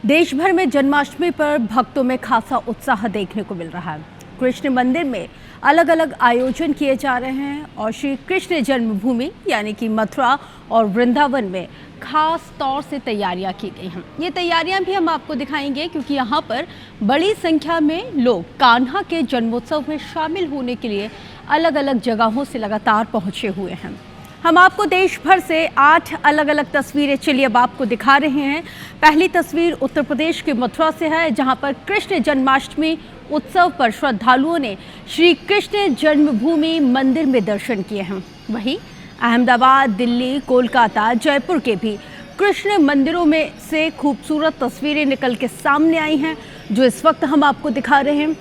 देश भर में जन्माष्टमी पर भक्तों में खासा उत्साह देखने को मिल रहा है। कृष्ण मंदिर में अलग अलग आयोजन किए जा रहे हैं और श्री कृष्ण जन्मभूमि यानी कि मथुरा और वृंदावन में खास तौर से तैयारियां की गई हैं। ये तैयारियां भी हम आपको दिखाएंगे क्योंकि यहाँ पर बड़ी संख्या में लोग कान्हा के जन्मोत्सव में शामिल होने के लिए अलग अलग जगहों से लगातार पहुँचे हुए हैं। हम आपको देश भर से 8 अलग अलग तस्वीरें चलिए अब आपको दिखा रहे हैं। पहली तस्वीर उत्तर प्रदेश के मथुरा से है, जहां पर कृष्ण जन्माष्टमी उत्सव पर श्रद्धालुओं ने श्री कृष्ण जन्मभूमि मंदिर में दर्शन किए हैं। वहीं अहमदाबाद, दिल्ली, कोलकाता, जयपुर के भी कृष्ण मंदिरों में से खूबसूरत तस्वीरें निकल के सामने आई हैं, जो इस वक्त हम आपको दिखा रहे हैं।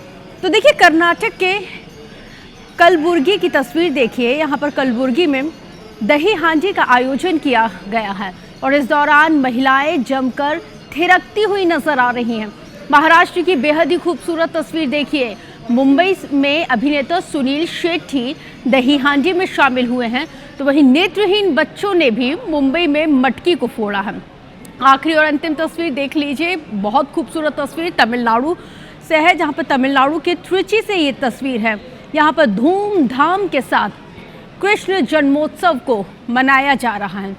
तो देखिए, कर्नाटक के कलबुर्गी की तस्वीर देखिए। यहाँ पर कलबुर्गी में दही हांडी का आयोजन किया गया है और इस दौरान महिलाएं जमकर थिरकती हुई नजर आ रही हैं। महाराष्ट्र की बेहद ही खूबसूरत तस्वीर देखिए। मुंबई में अभिनेता सुनील शेट्टी दही हांडी में शामिल हुए हैं, तो वहीं नेत्रहीन बच्चों ने भी मुंबई में मटकी को फोड़ा है। आखिरी और अंतिम तस्वीर देख लीजिए। बहुत खूबसूरत तस्वीर तमिलनाडु से है, जहाँ पर तमिलनाडु के त्रिची से ये तस्वीर है। यहाँ पर धूमधाम के साथ कृष्ण जन्मोत्सव को मनाया जा रहा है।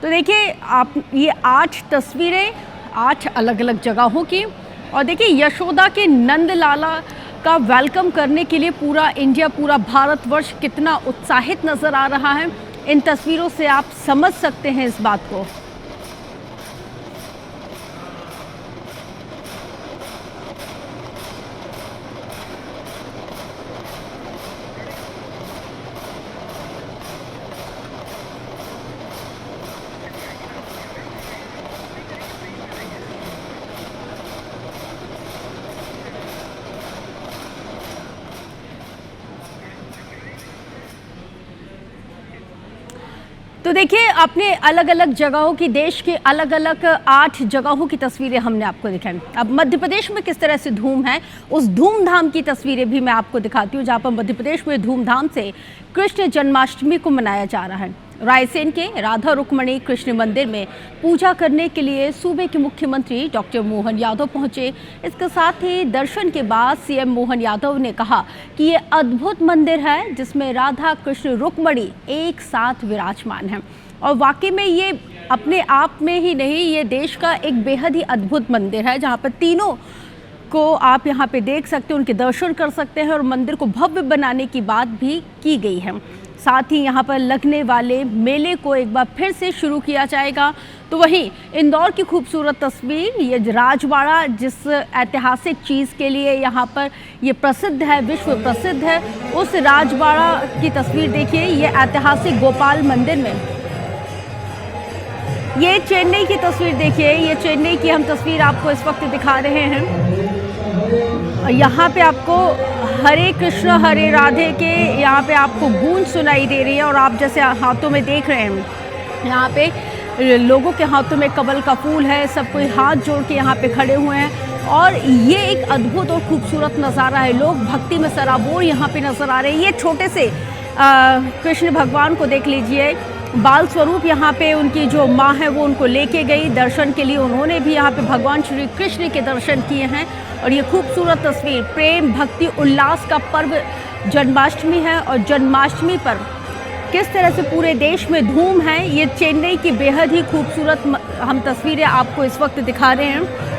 तो देखिए आप, ये 8 तस्वीरें 8 अलग अलग जगहों की। और देखिए, यशोदा के नंद लाला का वेलकम करने के लिए पूरा इंडिया, पूरा भारतवर्ष कितना उत्साहित नज़र आ रहा है। इन तस्वीरों से आप समझ सकते हैं इस बात को। तो देखिए, अपने अलग अलग जगहों की, देश के अलग अलग 8 जगहों की तस्वीरें हमने आपको दिखाई। अब मध्य प्रदेश में किस तरह से धूम है, उस धूमधाम की तस्वीरें भी मैं आपको दिखाती हूँ, जहाँ पर मध्य प्रदेश में धूमधाम से कृष्ण जन्माष्टमी को मनाया जा रहा है। रायसेन के राधा रुक्मणी कृष्ण मंदिर में पूजा करने के लिए सूबे के मुख्यमंत्री डॉक्टर मोहन यादव पहुंचे। इसके साथ ही दर्शन के बाद सीएम मोहन यादव ने कहा कि ये अद्भुत मंदिर है, जिसमें राधा कृष्ण रुक्मणी एक साथ विराजमान हैं। और वाकई में ये अपने आप में ही नहीं, ये देश का एक बेहद ही अद्भुत मंदिर है, जहाँ पर तीनों को आप यहाँ पे देख सकते हैं, उनके दर्शन कर सकते हैं और मंदिर को भव्य बनाने की बात भी की गई है। साथ ही यहाँ पर लगने वाले मेले को एक बार फिर से शुरू किया जाएगा। तो वहीं इंदौर की खूबसूरत तस्वीर, ये राजवाड़ा जिस ऐतिहासिक चीज़ के लिए यहाँ पर ये प्रसिद्ध है, विश्व प्रसिद्ध है, उस राजवाड़ा की तस्वीर देखिए। ये ऐतिहासिक गोपाल मंदिर में, ये चेन्नई की तस्वीर देखिए। ये चेन्नई की हम तस्वीर आपको इस वक्त दिखा रहे हैं। यहाँ पे आपको हरे कृष्ण हरे राधे के यहाँ पे आपको गूंज सुनाई दे रही है और आप जैसे हाथों में देख रहे हैं, यहाँ पे लोगों के हाथों में कमल का फूल है, सब कोई हाथ जोड़ के यहाँ पे खड़े हुए हैं और ये एक अद्भुत और खूबसूरत नज़ारा है। लोग भक्ति में सराबोर यहाँ पे नज़र आ रहे हैं। ये छोटे से कृष्ण भगवान को देख लीजिए, बाल स्वरूप यहाँ पे उनकी जो माँ है वो उनको लेके गई दर्शन के लिए। उन्होंने भी यहाँ पे भगवान श्री कृष्ण के दर्शन किए हैं और ये खूबसूरत तस्वीर प्रेम, भक्ति, उल्लास का पर्व जन्माष्टमी है। और जन्माष्टमी पर किस तरह से पूरे देश में धूम है, ये चेन्नई की बेहद ही खूबसूरत हम तस्वीरें आपको इस वक्त दिखा रहे हैं।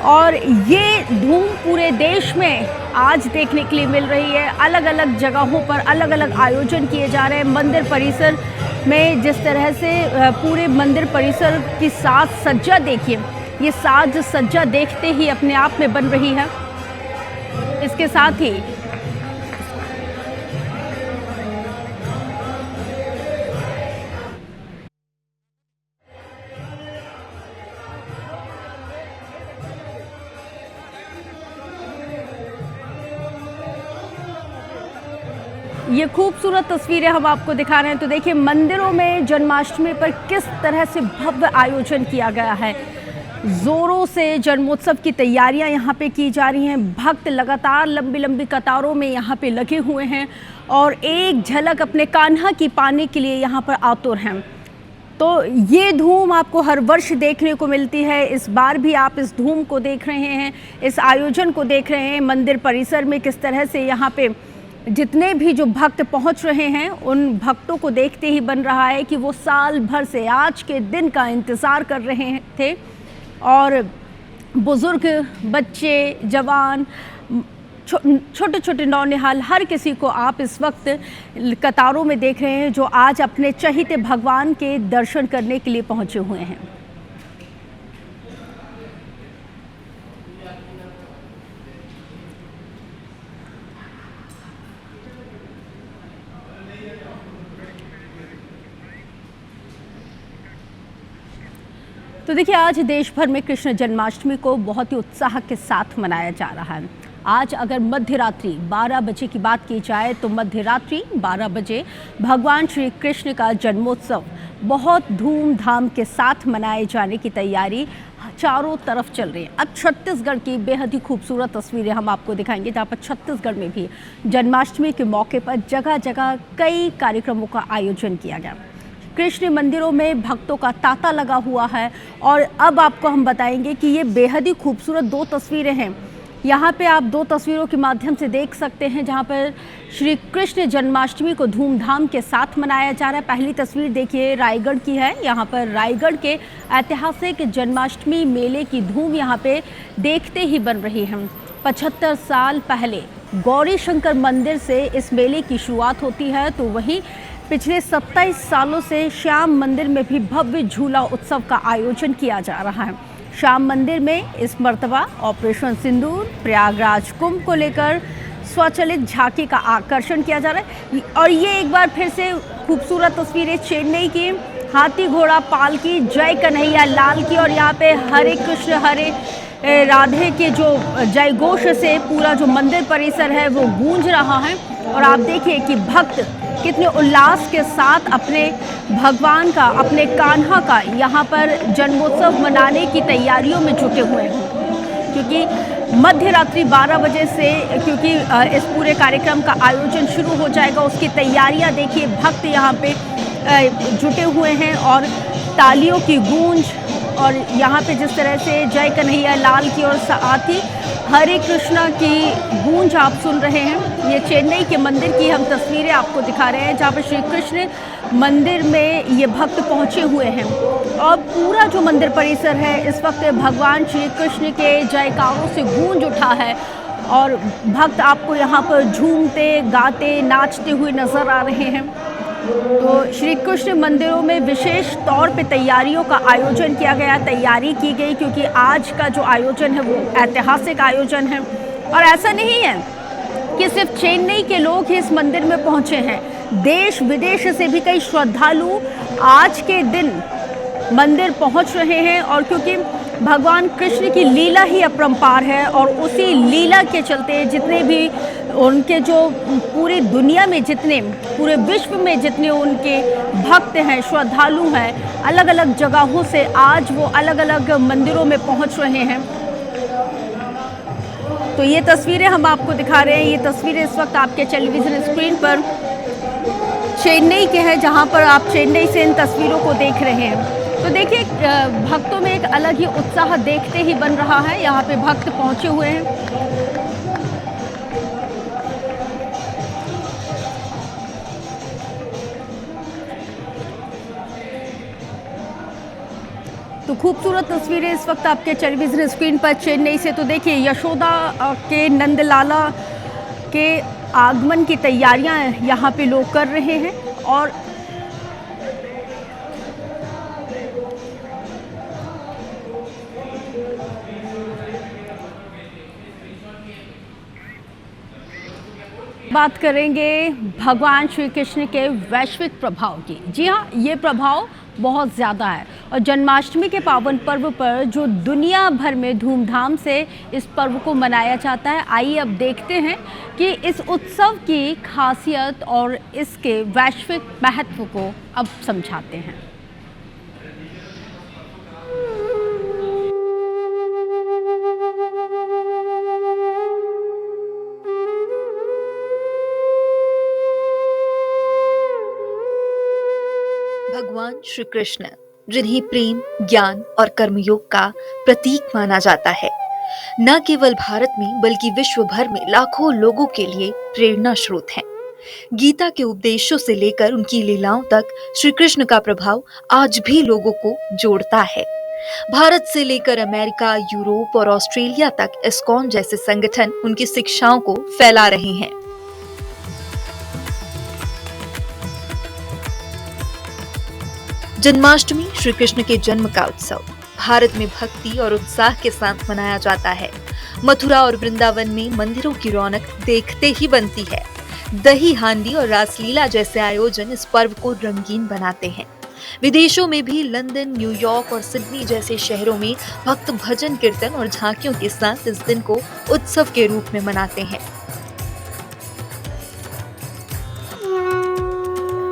और ये धूम पूरे देश में आज देखने के लिए मिल रही है। अलग अलग जगहों पर अलग अलग आयोजन किए जा रहे हैं। मंदिर परिसर में जिस तरह से पूरे मंदिर परिसर की साज सज्जा देखिए, ये साज सज्जा देखते ही अपने आप में बन रही है। इसके साथ ही ये खूबसूरत तस्वीरें हम आपको दिखा रहे हैं। तो देखिए, मंदिरों में जन्माष्टमी पर किस तरह से भव्य आयोजन किया गया है। जोरों से जन्मोत्सव की तैयारियां यहाँ पे की जा रही हैं। भक्त लगातार लंबी लंबी कतारों में यहाँ पे लगे हुए हैं और एक झलक अपने कान्हा की पाने के लिए यहाँ पर आतुर हैं। तो ये धूम आपको हर वर्ष देखने को मिलती है। इस बार भी आप इस धूम को देख रहे हैं, इस आयोजन को देख रहे हैं मंदिर परिसर में, किस तरह से यहाँ पे जितने भी जो भक्त पहुँच रहे हैं उन भक्तों को देखते ही बन रहा है कि वो साल भर से आज के दिन का इंतज़ार कर रहे थे। और बुज़ुर्ग, बच्चे, जवान, छोटे छोटे नौनिहाल, हर किसी को आप इस वक्त कतारों में देख रहे हैं जो आज अपने चहीते भगवान के दर्शन करने के लिए पहुंचे हुए हैं। तो देखिए, आज देश भर में कृष्ण जन्माष्टमी को बहुत ही उत्साह के साथ मनाया जा रहा है। आज अगर मध्य रात्रि 12 बजे की बात की जाए तो मध्य रात्रि 12 बजे भगवान श्री कृष्ण का जन्मोत्सव बहुत धूमधाम के साथ मनाए जाने की तैयारी चारों तरफ चल रही है। अब छत्तीसगढ़ की बेहद ही खूबसूरत तस्वीरें हम आपको दिखाएंगे, जहाँ पर छत्तीसगढ़ में भी जन्माष्टमी के मौके पर जगह जगह कई कार्यक्रमों का आयोजन किया गया। कृष्ण मंदिरों में भक्तों का तांता लगा हुआ है। और अब आपको हम बताएंगे कि ये बेहद ही खूबसूरत दो तस्वीरें हैं। यहाँ पे आप दो तस्वीरों के माध्यम से देख सकते हैं जहाँ पर श्री कृष्ण जन्माष्टमी को धूमधाम के साथ मनाया जा रहा है। पहली तस्वीर देखिए रायगढ़ की है। यहाँ पर रायगढ़ के ऐतिहासिक जन्माष्टमी मेले की धूम यहाँ पे देखते ही बन रही है। 75 साल पहले गौरी शंकर मंदिर से इस मेले की शुरुआत होती है, तो वहीं पिछले 27 सालों से श्याम मंदिर में भी भव्य झूला उत्सव का आयोजन किया जा रहा है। श्याम मंदिर में इस मर्तबा ऑपरेशन सिंदूर, प्रयागराज कुंभ को लेकर स्वचालित झांकी का आकर्षण किया जा रहा है। और ये एक बार फिर से खूबसूरत तस्वीरें चेन्नई की, हाथी घोड़ा पालकी, जय कन्हैया लाल की, और यहाँ पे हरे कृष्ण हरे राधे के जो जय घोष से पूरा जो मंदिर परिसर है वो गूंज रहा है। और आप देखिए कि भक्त कितने उल्लास के साथ अपने भगवान का, अपने कान्हा का यहाँ पर जन्मोत्सव मनाने की तैयारियों में जुटे हुए हैं। क्योंकि मध्य रात्रि 12 बजे से क्योंकि इस पूरे कार्यक्रम का आयोजन शुरू हो जाएगा, उसकी तैयारियां देखिए, भक्त यहाँ पे जुटे हुए हैं और तालियों की गूंज, और यहाँ पे जिस तरह से जय कन्हैया लाल की और साथ ही हरे कृष्णा की गूंज आप सुन रहे हैं। ये चेन्नई के मंदिर की हम तस्वीरें आपको दिखा रहे हैं, जहाँ पर श्री कृष्ण मंदिर में ये भक्त पहुँचे हुए हैं। और पूरा जो मंदिर परिसर है इस वक्त भगवान श्री कृष्ण के जयकारों से गूंज उठा है। और भक्त आपको यहाँ पर झूमते, गाते, नाचते हुए नजर आ रहे हैं। तो श्री कृष्ण मंदिरों में विशेष तौर पे तैयारियों का आयोजन किया गया, तैयारी की गई, क्योंकि आज का जो आयोजन है वो ऐतिहासिक आयोजन है। और ऐसा नहीं है कि सिर्फ चेन्नई के लोग ही इस मंदिर में पहुंचे हैं, देश विदेश से भी कई श्रद्धालु आज के दिन मंदिर पहुंच रहे हैं। और क्योंकि भगवान कृष्ण की लीला ही अपरंपार है, और उसी लीला के चलते जितने भी उनके जो पूरी दुनिया में जितने, पूरे विश्व में जितने उनके भक्त हैं, श्रद्धालु हैं, अलग अलग जगहों से आज वो अलग अलग मंदिरों में पहुंच रहे हैं। तो ये तस्वीरें हम आपको दिखा रहे हैं। ये तस्वीरें इस वक्त आपके टेलीविज़न स्क्रीन पर चेन्नई के हैं, जहां पर आप चेन्नई से इन तस्वीरों को देख रहे हैं। तो देखिए, भक्तों में एक अलग ही उत्साह देखते ही बन रहा है। यहाँ पे भक्त पहुंचे हुए हैं। तो खूबसूरत तस्वीरें इस वक्त आपके टेलीविज़न स्क्रीन पर चेन्नई से। तो देखिए, यशोदा के नंदलाला के आगमन की तैयारियां यहाँ पे लोग कर रहे हैं। और बात करेंगे भगवान श्री कृष्ण के वैश्विक प्रभाव की। जी हाँ, ये प्रभाव बहुत ज़्यादा है। और जन्माष्टमी के पावन पर्व पर जो दुनिया भर में धूमधाम से इस पर्व को मनाया जाता है, आइए अब देखते हैं कि इस उत्सव की खासियत और इसके वैश्विक महत्व को अब समझाते हैं। भगवान श्री कृष्ण, जिन्हें प्रेम, ज्ञान और कर्मयोग का प्रतीक माना जाता है, न केवल भारत में बल्कि विश्व भर में लाखों लोगों के लिए प्रेरणा स्रोत हैं। गीता के उपदेशों से लेकर उनकी लीलाओं तक श्री कृष्ण का प्रभाव आज भी लोगों को जोड़ता है। भारत से लेकर अमेरिका, यूरोप और ऑस्ट्रेलिया तक इस्कॉन जैसे संगठन उनकी शिक्षाओं को फैला रहे हैं। जन्माष्टमी श्री कृष्ण के जन्म का उत्सव भारत में भक्ति और उत्साह के साथ मनाया जाता है। मथुरा और वृंदावन में मंदिरों की रौनक देखते ही बनती है। दही हांडी और रासलीला जैसे आयोजन इस पर्व को रंगीन बनाते हैं। विदेशों में भी लंदन, न्यूयॉर्क और सिडनी जैसे शहरों में भक्त भजन कीर्तन और झांकियों के साथ इस दिन को उत्सव के रूप में मनाते हैं।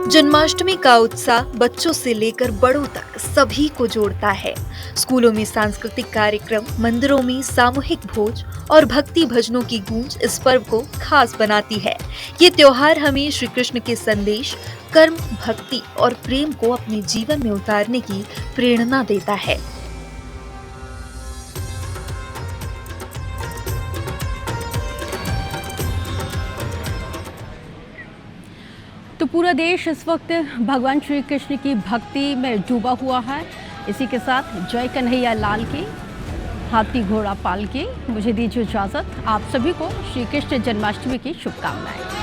जन्माष्टमी का उत्साह बच्चों से लेकर बड़ों तक सभी को जोड़ता है। स्कूलों में सांस्कृतिक कार्यक्रम, मंदिरों में सामूहिक भोज और भक्ति भजनों की गूंज इस पर्व को खास बनाती है। ये त्योहार हमें श्री कृष्ण के संदेश, कर्म, भक्ति और प्रेम को अपने जीवन में उतारने की प्रेरणा देता है। तो पूरा देश इस वक्त भगवान श्री कृष्ण की भक्ति में डूबा हुआ है। इसी के साथ जय कन्हैया लाल की, हाथी घोड़ा पाल की मुझे दीजिए इजाजत। आप सभी को श्री कृष्ण जन्माष्टमी की शुभकामनाएं।